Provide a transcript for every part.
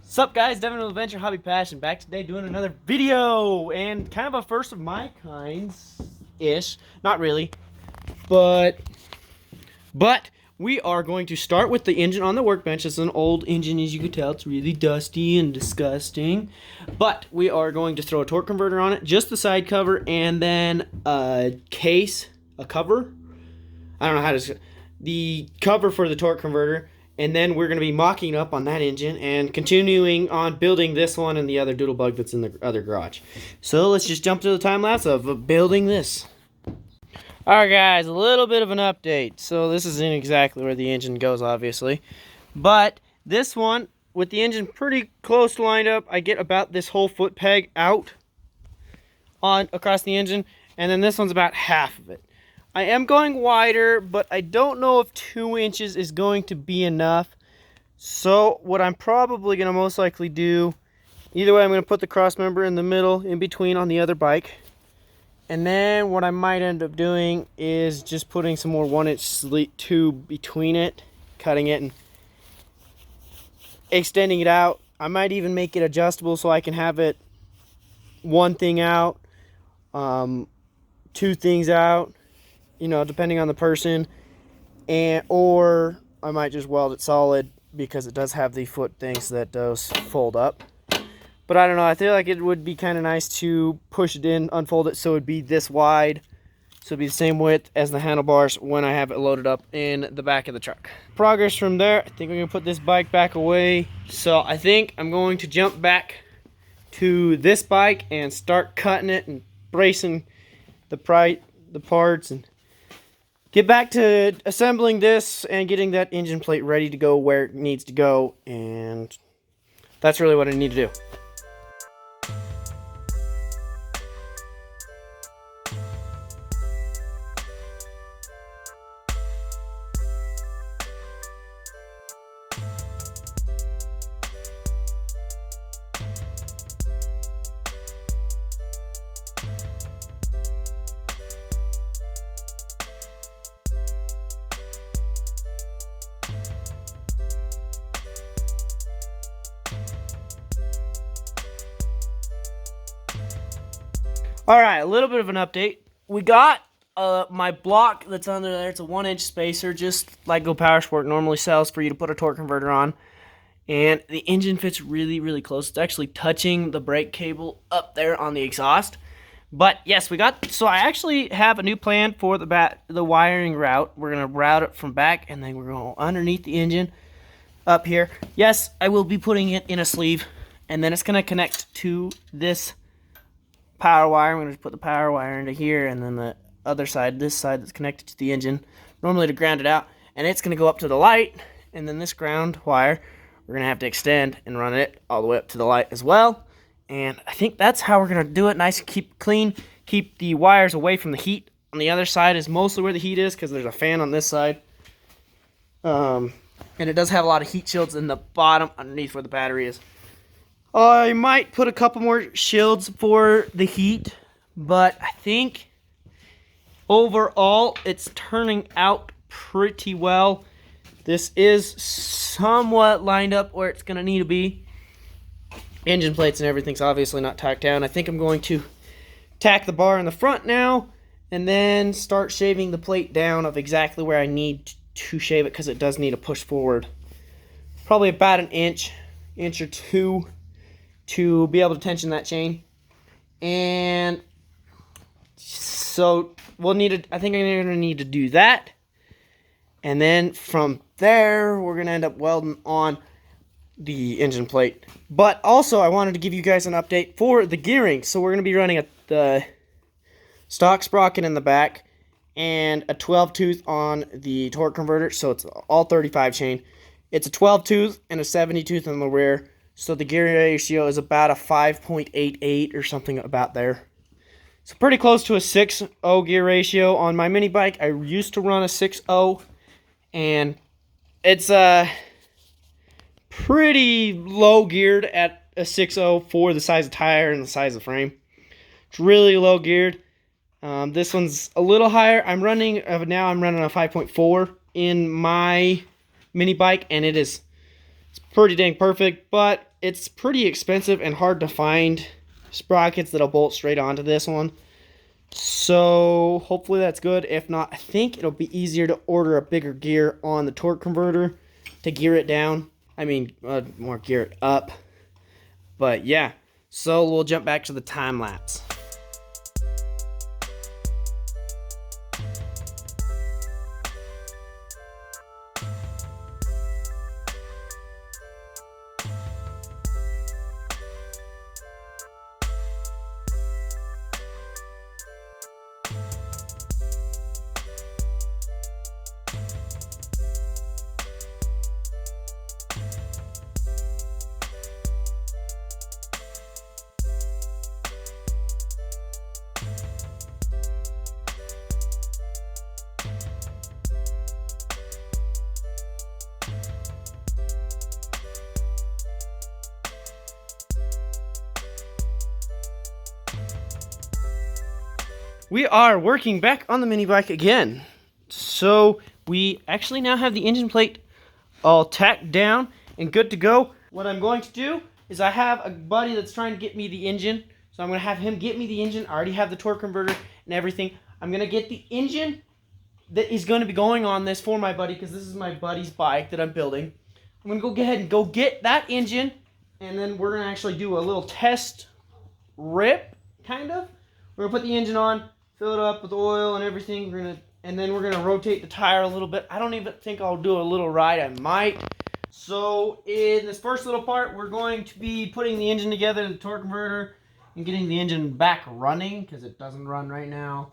Sup guys, Devin with Adventure Hobby Passion back today doing another video and kind of a first of my kinds ish. Not really, but we are going to start with the engine on the workbench. It's an old engine, as you can tell. It's really dusty and disgusting, but we are going to throw a torque converter on it, just the side cover, and then a cover. I don't know how to the cover for the torque converter. And then we're going to be mocking up on that engine and continuing on building this one and the other doodlebug that's in the other garage. So let's just jump to the time lapse of building this. Alright guys, a little bit of an update. So this isn't exactly where the engine goes, obviously. But this one, with the engine pretty close lined up, I get about this whole foot peg out across the engine. And then this one's about half of it. I am going wider, but I don't know if 2 inches is going to be enough. So what I'm probably going to most likely do, either way, I'm going to put the cross member in the middle, in between on the other bike. And then what I might end up doing is just putting some more 1-inch tube between it, cutting it and extending it out. I might even make it adjustable so I can have it 1 thing out, 2 things out. You know, depending on the person, or I might just weld it solid because it does have the foot things that does fold up. But I don't know, I feel like it would be kind of nice to push it in, unfold it so it'd be this wide, so it'd be the same width as the handlebars when I have it loaded up in the back of the truck. Progress from there, I think I'm going to put this bike back away. So I think I'm going to jump back to this bike and start cutting it and bracing the parts and get back to assembling this and getting that engine plate ready to go where it needs to go, and that's really what I need to do. Alright, a little bit of an update. We got my block that's under there. It's a 1-inch spacer, just like Go Power Sport normally sells for you to put a torque converter on. And the engine fits really, really close. It's actually touching the brake cable up there on the exhaust. But yes, so I actually have a new plan for the wiring route. We're going to route it from back, and then we're going underneath the engine up here. Yes, I will be putting it in a sleeve, and then it's going to connect to this power wire. I'm going to put the power wire into here, and then the other side, this side that's connected to the engine, normally to ground it out, and it's going to go up to the light, and then this ground wire we're going to have to extend and run it all the way up to the light as well. And I think that's how we're going to do it. Nice, keep clean, keep the wires away from the heat. On the other side is mostly where the heat is, because there's a fan on this side, and it does have a lot of heat shields in the bottom underneath where the battery is. I might put a couple more shields for the heat, but I think overall it's turning out pretty well. This is somewhat lined up where it's going to need to be. Engine plates and everything's obviously not tacked down. I think I'm going to tack the bar in the front now and then start shaving the plate down of exactly where I need to shave it, because it does need a push forward. Probably about an inch or two. To be able to tension that chain. And so I think I'm going to need to do that. And then from there, we're going to end up welding on the engine plate. But also, I wanted to give you guys an update for the gearing. So we're going to be running the stock sprocket in the back and a 12-tooth on the torque converter. So it's all 35 chain. It's a 12-tooth and a 70-tooth on the rear. So the gear ratio is about a 5.88 or something about there. So pretty close to a 6.0 gear ratio. On my mini bike, I used to run a 6.0, and it's pretty low geared at a 6.0 for the size of tire and the size of frame. It's really low geared. This one's a little higher. I'm running a 5.4 in my mini bike, and it's pretty dang perfect, but it's pretty expensive and hard to find sprockets that'll bolt straight onto this one. So hopefully that's good. If not, I think it'll be easier to order a bigger gear on the torque converter to gear it down. I mean, more gear it up. But yeah, so we'll jump back to the time lapse. We are working back on the mini bike again. So we actually now have the engine plate all tacked down and good to go. What I'm going to do is I have a buddy that's trying to get me the engine. So I'm going to have him get me the engine. I already have the torque converter and everything. I'm going to get the engine that is going to be going on this for my buddy, because this is my buddy's bike that I'm building. I'm going to go ahead and go get that engine, and then we're going to actually do a little test rip, kind of. We're going to put the engine on, fill it up with oil and everything. And then we're gonna rotate the tire a little bit. I don't even think I'll do a little ride. I might. So in this first little part, we're going to be putting the engine together, the torque converter, and getting the engine back running, because it doesn't run right now.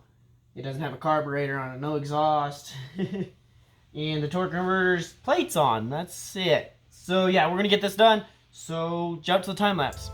It doesn't have a carburetor on it, no exhaust. And the torque converter's plates on. That's it. So yeah, we're gonna get this done. So jump to the time lapse.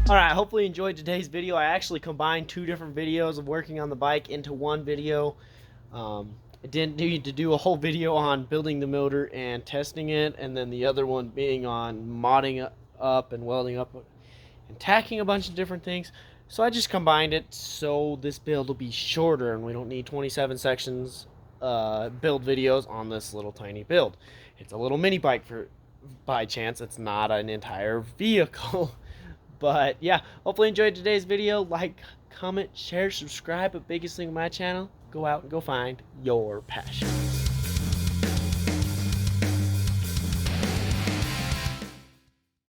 Alright, hopefully you enjoyed today's video. I actually combined two different videos of working on the bike into one video. I didn't need to do a whole video on building the motor and testing it, and then the other one being on modding up and welding up and tacking a bunch of different things. So I just combined it so this build will be shorter and we don't need 27 sections build videos on this little tiny build. It's a little mini bike by chance. It's not an entire vehicle. But yeah, hopefully you enjoyed today's video. Like, comment, share, subscribe. But biggest thing on my channel, go out and go find your passion.